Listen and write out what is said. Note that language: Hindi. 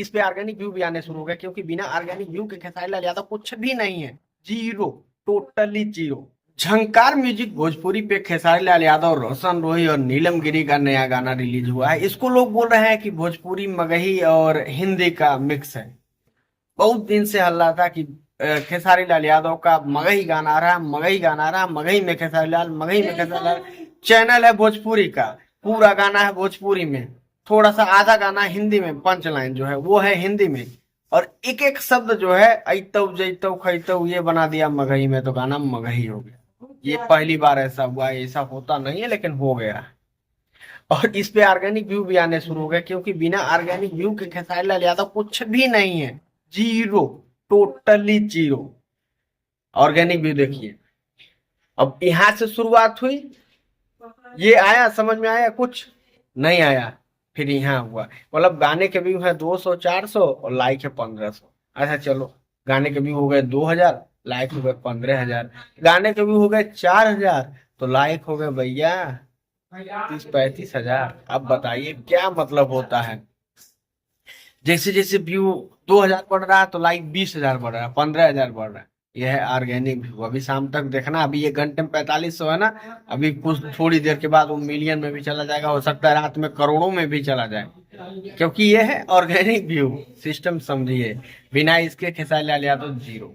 इस पे ऑर्गेनिक व्यू भी आने शुरू हो गए, क्योंकि बिना ऑर्गेनिक व्यू के खेसारी लाल यादव कुछ भी नहीं है। Zero, totally zero. Jhankar music Bhojpuri पे खेसारी लाल यादव, रोशन रोही और नीलम गिरी का नया गाना रिलीज हुआ है। इसको लोग बोल रहे हैं कि भोजपुरी, मगही और हिंदी का मिक्स है। बहुत दिन से हल्ला था कि खेसारी लाल यादव का मगही गाना आ रहा है, मगही गाना आ रहा है, मगही में खेसारी लाल, मगही में खेसारी लाल। चैनल है भोजपुरी का, पूरा गाना है भोजपुरी में, थोड़ा सा आधा गाना हिंदी में, पंच लाइन जो है वो है हिंदी में, और एक एक शब्द जो है अइतव जैतव खैतव ये बना दिया मगही में, तो गाना मगही हो गया। ये पहली बार ऐसा हुआ है, ऐसा होता नहीं है लेकिन हो गया। और इस पे ऑर्गेनिक व्यू भी आने शुरू हो गए, क्योंकि बिना ऑर्गेनिक व्यू के खेसारी लाल यादव कुछ भी नहीं है। Zero, totally zero. Organic view देखिए। अब यहां से शुरुआत हुई, ये आया, समझ में आया? कुछ नहीं आया। फिर यहाँ हुआ, मतलब गाने के व्यू है 200 400 और लाइक है 1500। अच्छा चलो, गाने के व्यू हो गए 2000, लाइक हो गए 15000। गाने के व्यू हो गए 4000, तो लाइक हो गए भैया 30-35 हजार। अब बताइए क्या मतलब होता है? जैसे जैसे व्यू 2000 बढ़ रहा है तो लाइक 20 हजार बढ़ रहा है, 15 हजार बढ़ रहा है। यह है ऑर्गेनिक व्यू। अभी शाम तक देखना, अभी 1 घंटे में 4500 है ना, अभी कुछ थोड़ी देर के बाद वो मिलियन में भी चला जाएगा, हो सकता है रात में करोड़ों में भी चला जाए, क्योंकि यह है ऑर्गेनिक व्यू। सिस्टम समझिए, बिना इसके खेसारी लाल यादव जीरो।